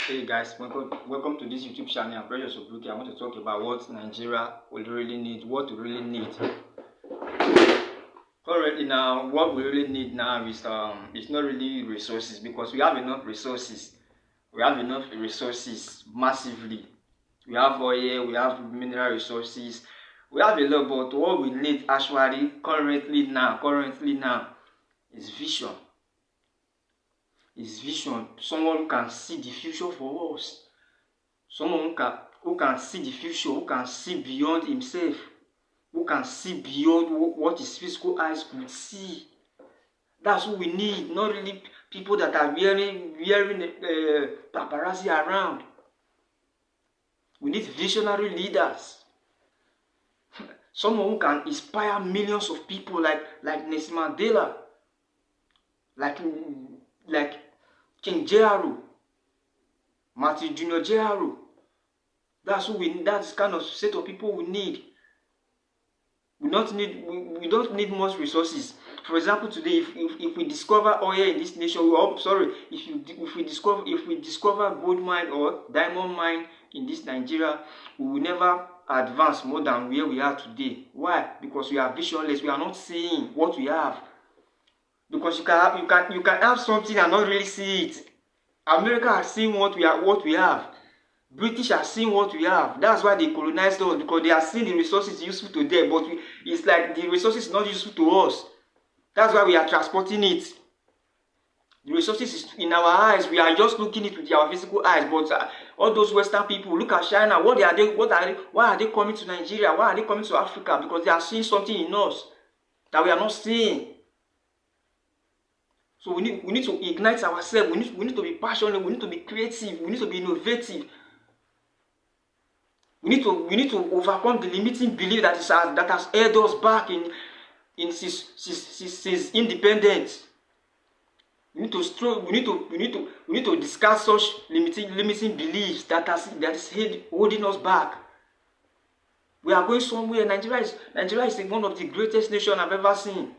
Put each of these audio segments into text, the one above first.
Hey guys, welcome to this YouTube channel. I'm Precious Obruki. I want to talk about what Nigeria will really need, what we really need. Currently now, what we really need now is it's not really resources, because we have enough resources. We have enough resources massively. We have oil, we have mineral resources, we have a lot, but what we need actually currently now is vision. Is vision. Someone who can see the future for us. Someone who can see the future, who can see beyond himself, who can see beyond what his physical eyes could see. That's what we need, not really people that are wearing paparazzi around. We need visionary leaders. Someone who can inspire millions of people like Nelson Mandela, like King J.R.O., Martin Junior J.R.O. That's who we need. That's the kind of set of people we need. We don't need much resources. For example, today, if we discover oil in this nation, if we discover gold mine or diamond mine in this Nigeria, we will never advance more than where we are today. Why? Because we are visionless. We are not seeing what we have. Because you can have something and not really see it. America has seen what we have. British are seeing what we have. That's why they colonized us, because they are seeing the resources useful to them, but it's like the resources not useful to us. That's why we are transporting it. The resources is in our eyes. We are just looking it with our physical eyes. But all those Western people, look at China. Why are they coming to Nigeria? Why are they coming to Africa? Because they are seeing something in us that we are not seeing. So we need to ignite ourselves. We need to be passionate. We need to be creative. We need to be innovative. We need to overcome the limiting belief that has held us back since independence. We need to discuss such limiting beliefs that is holding us back. We are going somewhere. Nigeria is one of the greatest nations I've ever seen.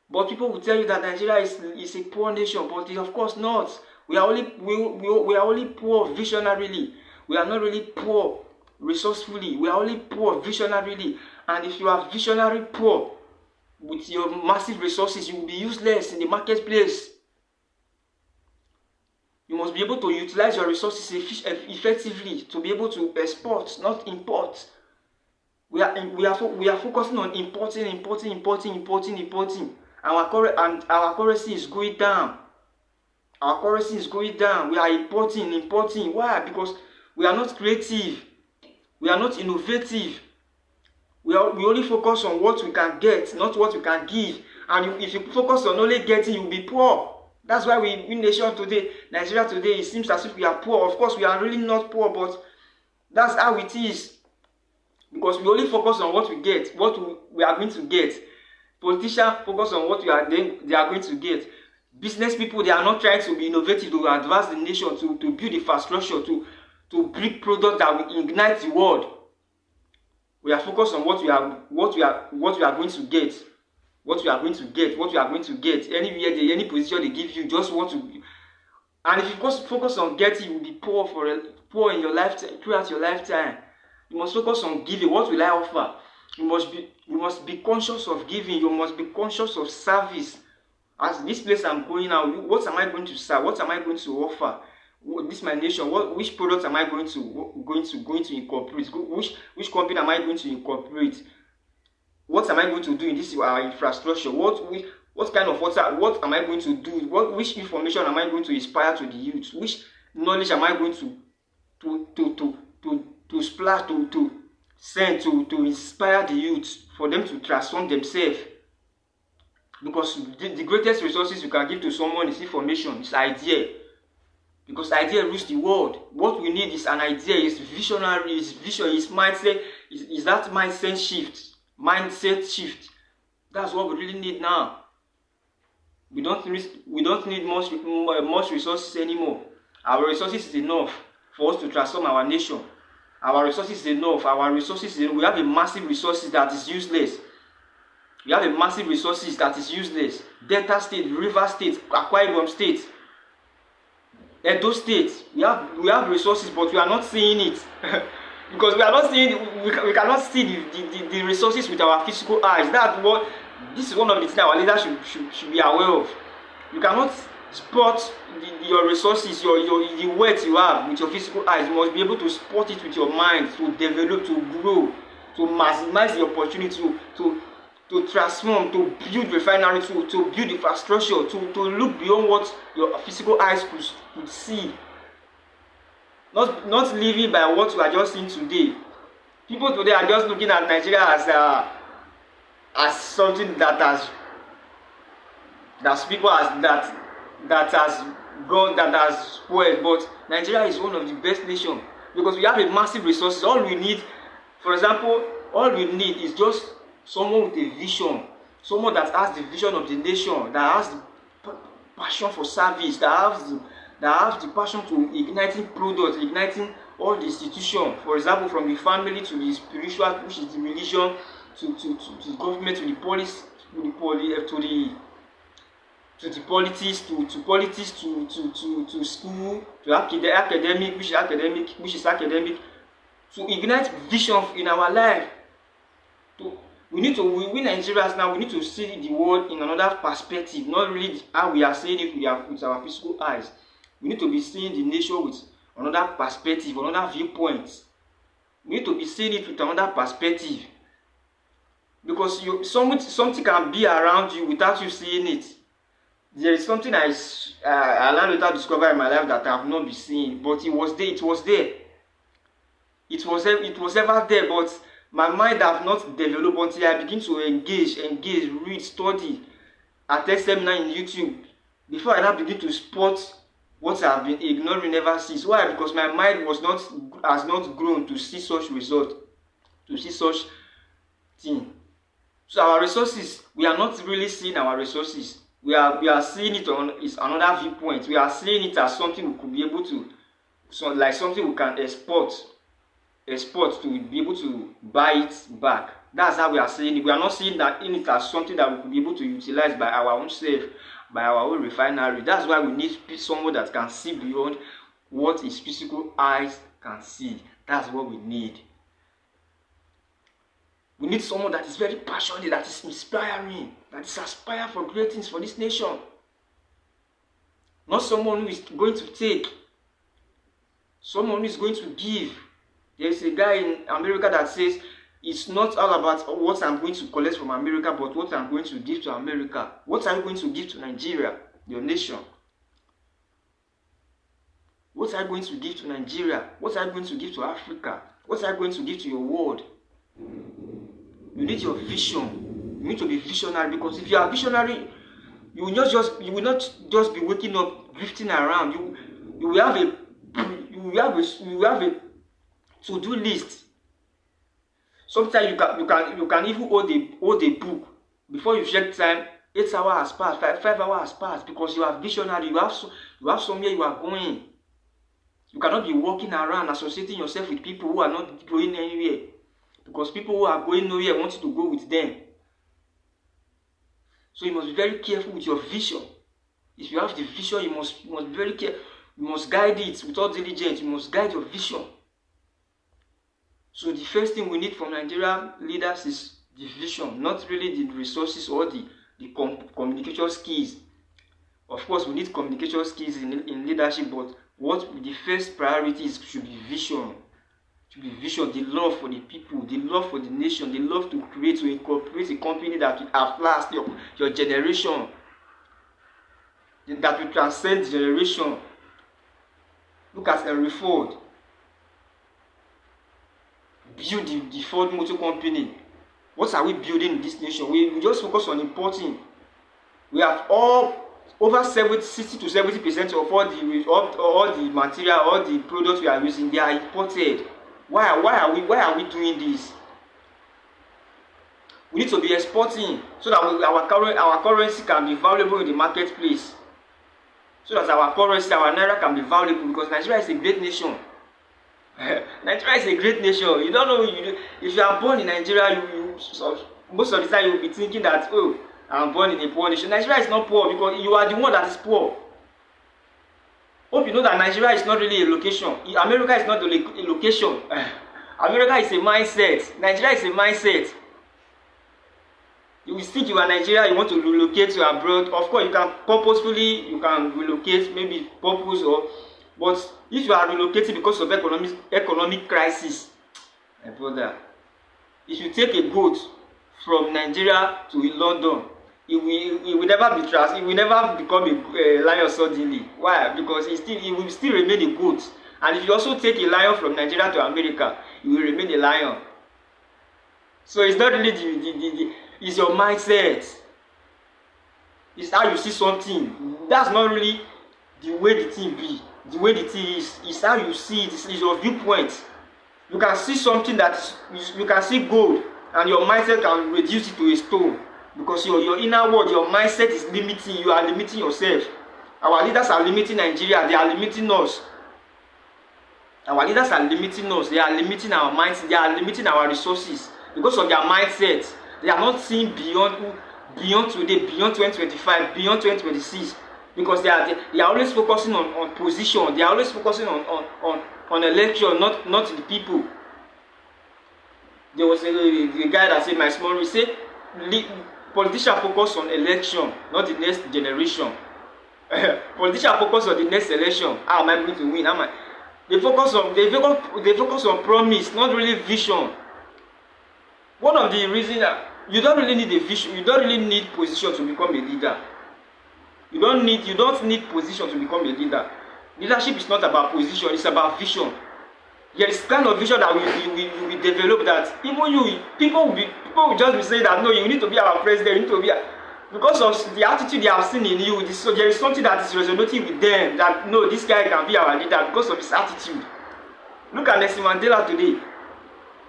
But people will tell you that Nigeria is a poor nation, but of course not. We are only poor visionarily. We are not really poor resourcefully. We are only poor visionarily. And if you are visionary poor with your massive resources, you will be useless in the marketplace. You must be able to utilize your resources effectively to be able to export, not import. We are focusing on importing. Our currency is going down. Our currency is going down. We are importing. Why? Because we are not creative. We are not innovative. We only focus on what we can get, not what we can give. And if you focus on only getting, you'll be poor. That's why in nation today, Nigeria today, it seems as if we are poor. Of course, we are really not poor, but that's how it is. Because we only focus on what we get, what we are going to get. Politicians focus on what they are going to get. Business people, they are not trying to be innovative to advance the nation, to build infrastructure, to bring products that will ignite the world. We are focused on what we are going to get. What we are going to get. Anywhere, any position they give you, just want to. And if you focus on getting, you will be poor in your lifetime, throughout your lifetime. You must focus on giving. What will I offer? You must be conscious of giving. You must be conscious of service. As this place I'm going now, what am I going to serve? What am I going to offer? This is my nation. Which products am I going to incorporate? Which company am I going to incorporate? What am I going to do in this infrastructure? What kind of water? What am I going to do? Which information am I going to inspire to the youth? Which knowledge am I going to splash, to send, to inspire the youth for them to transform themselves? Because the greatest resources you can give to someone is information, is idea. Because idea rules the world. What we need is an idea, is visionary, is vision, is mindset, is that mindset shift. That's what we really need now. We don't need much resources anymore. Our resources is enough for us to transform our nation. Our resources is enough. We have a massive resources that is useless. We have a massive resources that is useless. Delta State, River State, Akwa Ibom State, Edo State, we have resources, but we are not seeing it. Because we are not seeing, we cannot see the resources with our physical eyes. This is one of the things our leaders should be aware of. You cannot spot your resources, the wealth you have with your physical eyes. You must be able to spot it with your mind, to develop, to grow, to maximize the opportunity, to transform, to build refinery, to build infrastructure, to look beyond what your physical eyes could see. Not living by what we are just seeing today. People today are just looking at Nigeria as something that has spoiled. But Nigeria is one of the best nations because we have a massive resources. All we need, for example, is just someone with a vision, someone that has the vision of the nation, that has the passion for service, that has the passion to igniting products, igniting all the institutions. For example, from the family to the spiritual, which is the religion, to the government, to the police, to the politics, to school, to academic, which is academic, to ignite vision in our life. We Nigerians now, we need to see the world in another perspective, not really how we are seeing it with our physical eyes. We need to be seeing the nation with another perspective, another viewpoint. We need to be seeing it with another perspective. Because something can be around you without you seeing it. There is something I learned later discover in my life that I have not been seeing, but it was there. It was ever there, but my mind have not developed until I begin to engage, read, study, attend seminar in YouTube. Before I now begin to spot what I have been ignoring ever since. Why? Because my mind has not grown to see such result, to see such thing. So our resources, we are not really seeing our resources. We are seeing it is another viewpoint. We are seeing it as something we could be able to, like something we can export to be able to buy it back. That's how we are seeing it. We are not seeing that in it as something that we could be able to utilize by our own self, by our own refinery. That's why we need someone that can see beyond what his physical eyes can see. That's what we need. We need someone that is very passionate, that is inspiring, that is aspiring for great things for this nation. Not someone who is going to take, someone who is going to give. There is a guy in America that says, it's not all about what I'm going to collect from America, but what I'm going to give to America. What are you going to give to Nigeria, your nation? What are you going to give to Nigeria? What are you going to give to Africa? What are you going to give to your world? You need your vision. You need to be visionary, because if you are visionary, you will not just be waking up, drifting around. You will have a to-do list. Sometimes you can even hold a book. Before you check time, 8 hours has passed, 5 hours has passed, because you are visionary. You have somewhere you are going. You cannot be walking around associating yourself with people who are not going anywhere, because people who are going nowhere want you to go with them. So you must be very careful with your vision. If you have the vision, you must be very careful. You must guide it with all diligence. You must guide your vision. So the first thing we need from Nigerian leaders is the vision, not really the resources or the communication skills. Of course, we need communication skills in leadership, but what the first priority is should be vision. Should be vision, the love for the people, the love for the nation, the love to incorporate a company that will outlast your generation, that will transcend generation. Look at Henry Ford. Build the Ford Motor Company. What are we building in this nation? We just focus on importing. We have over 60 to 70% of all the material, all the products we are using, they are imported. Why are we doing this? We need to be exporting so that our currency can be valuable in the marketplace. So that our currency, our naira, can be valuable, because Nigeria is a great nation. Nigeria is a great nation. You don't know, if you are born in Nigeria, most of the time you will be thinking that, oh, I'm born in a poor nation. Nigeria is not poor, because you are the one that is poor. Hope you know that Nigeria is not really a location. America is not a location. America is a mindset. Nigeria is a mindset. You think you are Nigeria, you want to relocate to abroad. Of course, you can purposefully, you can relocate, maybe purpose or. But if you are relocating because of economic crisis, my brother, if you take a boat from Nigeria to London, it will never be it will never become a lion suddenly. Why? Because it will still remain a goat. And if you also take a lion from Nigeria to America, it will remain a lion. So it's not really it's your mindset. It's how you see something. That's not really the way the thing be. The way the thing is how you see it. It's your viewpoint. You can see something you can see gold, and your mindset can reduce it to a stone. Because your inner world, your mindset is limiting. You are limiting yourself. Our leaders are limiting Nigeria. They are limiting us. Our leaders are limiting us. They are limiting our minds. They are limiting our resources because of their mindset. They are not seeing beyond today, beyond 2025, beyond 2026. Because they are always focusing on position. They are always focusing on election, not the people. There was a guy that said, my small, he said, politicians focus on election, not the next generation. Politicians focus on the next election. How am I going to win? They focus on promise, not really vision. One of the reasons that you don't really need a vision, you don't really need position to become a leader. You don't need position to become a leader. Leadership is not about position, it's about vision. There is kind of vision that we develop that even people will just be saying that no, you need to be our president, you need to be because of the attitude they have seen in you. So there is something that is resonating with them that no, this guy can be our leader because of his attitude. Look at Nelson Mandela today,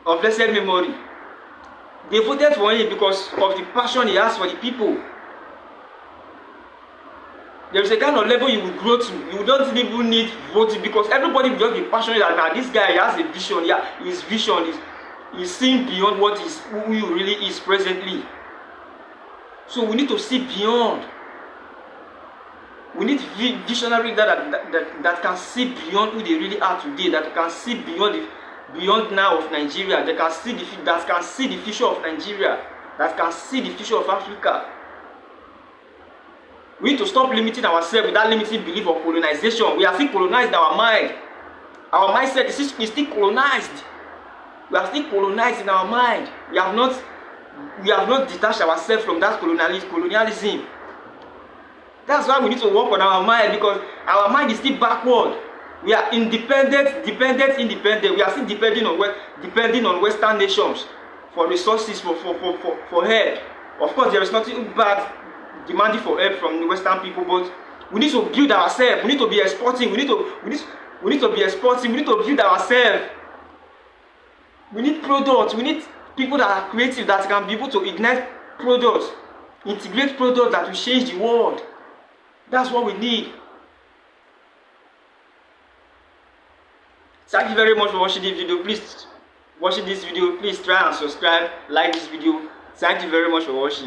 of blessed memory. They voted for him because of the passion he has for the people. There is a kind of level you will grow to. You don't even need voting because everybody will just be passionate that this guy has a vision. Yeah, his vision is seeing beyond who he really is presently. So we need to see beyond. We need visionary that can see beyond who they really are today. That can see beyond now of Nigeria. That can see the future of Nigeria. That can see the future of Africa. We need to stop limiting ourselves with that limiting belief of colonization. We are still colonized in our mind. Our mindset is still colonized. We are still colonized in our mind. We have not detached ourselves from that colonialism. That's why we need to work on our mind, because our mind is still backward. We are independent. We are still depending on Western nations for resources, for help. Of course, there is nothing bad demanding for help from the Western people, but we need to build ourselves. We need to be exporting. We need to be exporting. We need to build ourselves. We need products. We need people that are creative, that can be able to ignite products, integrate products that will change the world. That's what we need. Thank you very much for watching this video. Please try and subscribe, like this video. Thank you very much for watching.